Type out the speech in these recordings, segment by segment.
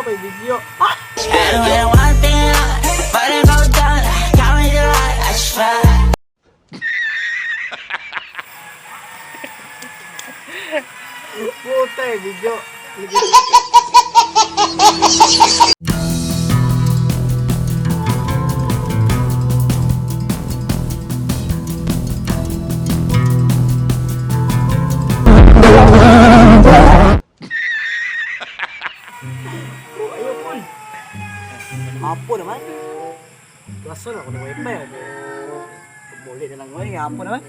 pa yung video. Puta yung video. Hapon naman. Lason ako ng wifi. Muli na lang ko. Hapon naman.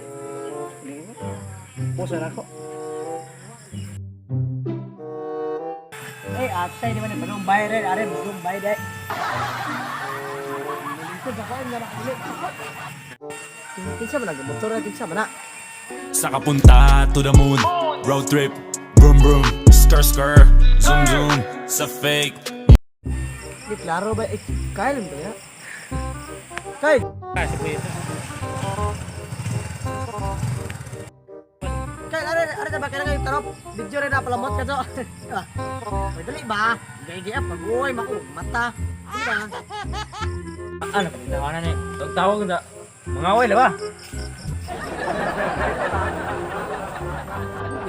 Puso na ako. Eh, atay naman yung panong bayar rin. Are, magulong bayar rin. Nalingkod ako. Ang nalakulit. Kinsa ba nag-motor na? Kinsa ba na? Sa kapunta to the moon, road trip, vroom vroom, skr skr, zoom zoom, sa fake. Di klaro ba? Eh, Kyle ba ya? Kyle! Kasi po ito. Kyle, are na ba? Kailangan yung tarop? Video rin na palamot ka so. May dali ba? Gaya-gaya pag uy, mata. Ano ba? Ano pa tinawanan eh? Tawag na. Mga away na ba?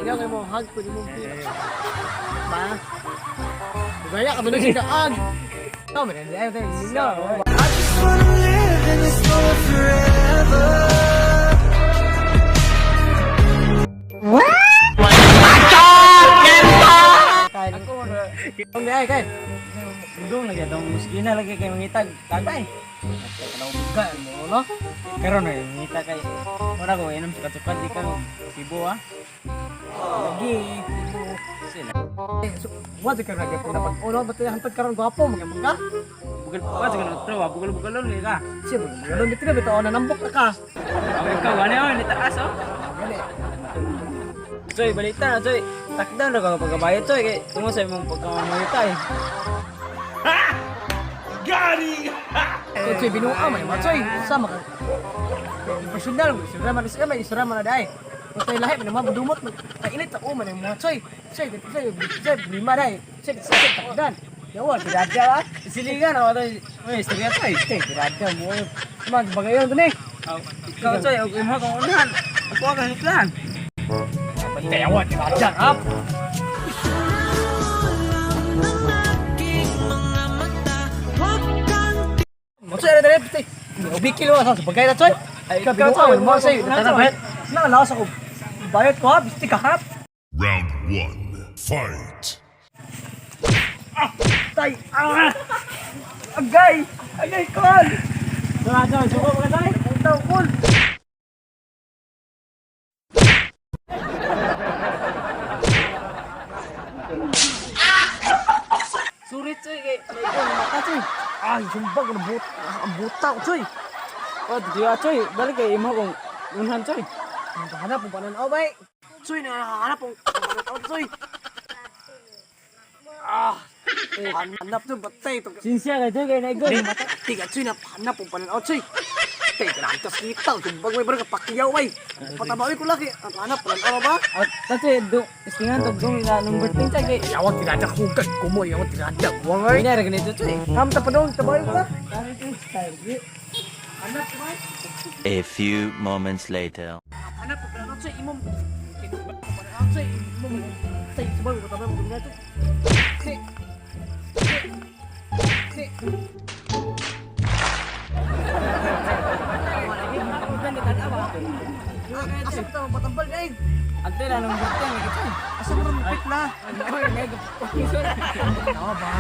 Ikaw kayo mo, hug ko, di mo ba? Gaya ka ba nang sinaan? Ikaw, may nandiyan tayo, nila. Ang niya, Kyle. Budong lagi itong muskina lagi kayo mangitag. Tagay. Kalau buka mo, no? Karon na yung ngita kay. Muna ko, inom sukat-sukat di ka Cebu, ha? Lagi. Sila. Wala ka lagi po dapat. Uno, ba't yung hantad karon gwapo, magyapag ka? Bugal pa, sa ganun trawa. Bugal-bugalon ni ka. Siya, galon dito na, bito, nanambok na ka. Ang ikaw, ano yun? Nitaas, oh? Gani. Choy, balita na, Choy. Takdan na ka pagkabayad, Choy. Kaya tungo sa imong pagkamamita, eh. Kung sa'yo binuang, may mga sa'yo, sama ka. Personal, isura man, isura man na dahi. Kung sa'yo lahi, may mga budumot, kainit ako man yung mga sa'yo. Sa'yo, lima dahi. Sa'yo, takdan. Yawa, tiradya ka. Silingan, ako tayo. May istorya, Choy. Tiradya mo. Mga bagayon doon eh. Ikaw, Choy, ako yung mga kang unahan. Ako ang kahitlan. Yawa, tiradya ka. Masoy na dali, pati. Ubikil mo sa bagay na, Choy. Ay, ikaw binuang, mo sa'yo. Nakalawas ako. Bayot ko ha, bisti ka harap. Round 1. Fight. Tay! Agay! Agay, Kol! Suko mo ka, Tay! Puntaw, Kol! Surit, Choy! May ikon, mata, Choy! Ay, sumbag! Ang buta ko, Choy! Oh, diya, Choy. Balik kayo imo kong unhan, Choy. Nakahanap po pananaw, bay! Choy, nakahanap po pananaw, Choy! Hanap to, batay! Sinsya ka, Choy, kayo na igol. Tiga, Choy, hanap po pananaw, Choy! Tay, kailangan kita! Sumbag, may barang kapakyaw, bay! Patabawi ko lagi! Hanap po pananaw ba? At Choy, istingan to, dong na number 10, Choy, kay. Yawag tinadak hugad ko mo, yawag tinadak wangay. Pinara ganito, Choy. Ham ta padong tabay ko ba? Anak ko bay. A few moments later. Anak ko na sa imong. Sa imong. Sa sabay ko tabay mo dito. Asa ta mo patambal dai? Ante na number 10, lagi, Choy. Asa mo pikla? Oy, mega. Tawa ba?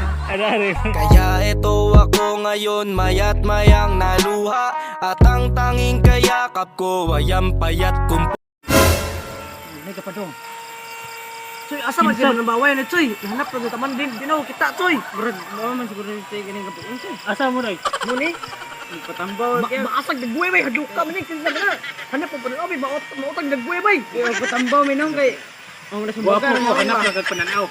Kaya ito ako ngayon mayat mayang naluha. At ang tanging kayakap ko ay ang payat kong Mega padong. Choy, asa man gyud nang baway na Choy? Hanap ra taman din dinaw kita Choy. Murag, naman siguro yung Choy, ganing kapuon, Choy. Asa mo, Roy? Muni, Patambaw, kaya. maasag dagway bay, haduk ka man kinsa na. Hanap po padong abi mautang dagway bay. Kaya patambaw, minong kay. Ang nasa Guwapo bagar, ko, mo hanap lang kag pananaw.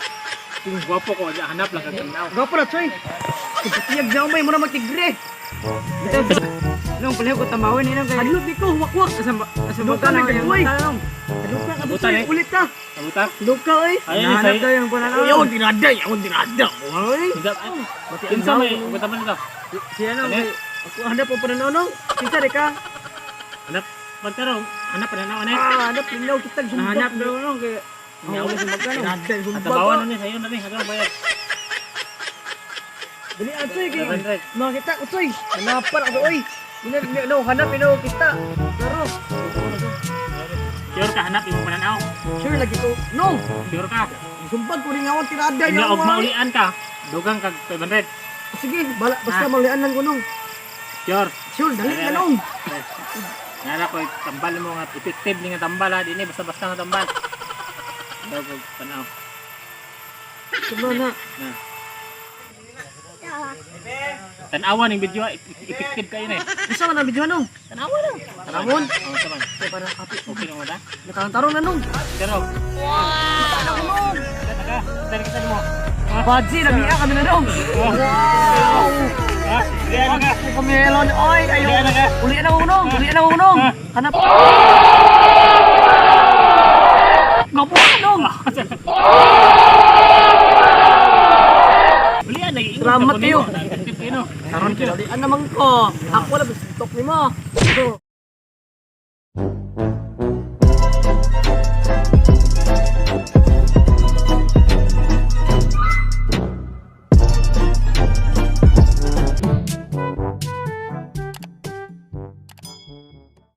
Kung guwapo ko, hanap lang kag pananaw. Gapo na Choy. Kapatiyag na umay mo na magtigre. Nung pala ko tamawin inang kay. Hadlok di ko, wakwak. Asam Luka na gagawin. Nung. Hadlok ka, Buta Toy. eh. Ulit ka. Abuta. Hadlok ka, oy. Ayun Nahanap say. daw yung pananaw. Yun, dinada. Yun, dinada. Oy. Kinsa may buta man ito. Siya nang, Ano? ako hanap po pananaw nung. Kinsa di ka? Hanap magkaroon. Hanap pa na ano. Hanap, linaw kita. Hanap daw nung kay. Ako si magkano. Dinada, At sumbag tabawan ko. na ni sayo na ni. Ano bayad? Dali, Toy. 700. Mga kita, Toy. Hanapan ako, oy. No, hanap, kita. Pero, Sure ka hanap imong pananaw. sure lagi ko. No, Sure ka. sumbag ko rin awang tirada Nya niya. og maulian ka. Dugang kag 500. Sige, basta maulian lang ko nung. Sure. Sure, dali na nung. Nara ko tambal mo nga effective ni nga tambal ha. Di ni basta-basta nga tambal. Daw ko panaw. Sobra na. Tanawan ning video effective kayo ni. Isa man ang video nung. Tanawan lang. Tanawon. Oh, saman. Ito parang api. Okay lang wala. Nakantaro na nung. Pero taga, dali kita mo. Badzi, nabia kami na nung. Wow. Ha? Di ano ka? Ay, kamelon. Oy, ayo. Di ano ka? Ulian na unong. Ulian na unong. Hanap. Gapo ka nung. Ulian lagi. Salamat kayo. Effective kayo no. Karon kinalian naman ko. Ako wala, gusto ni mo.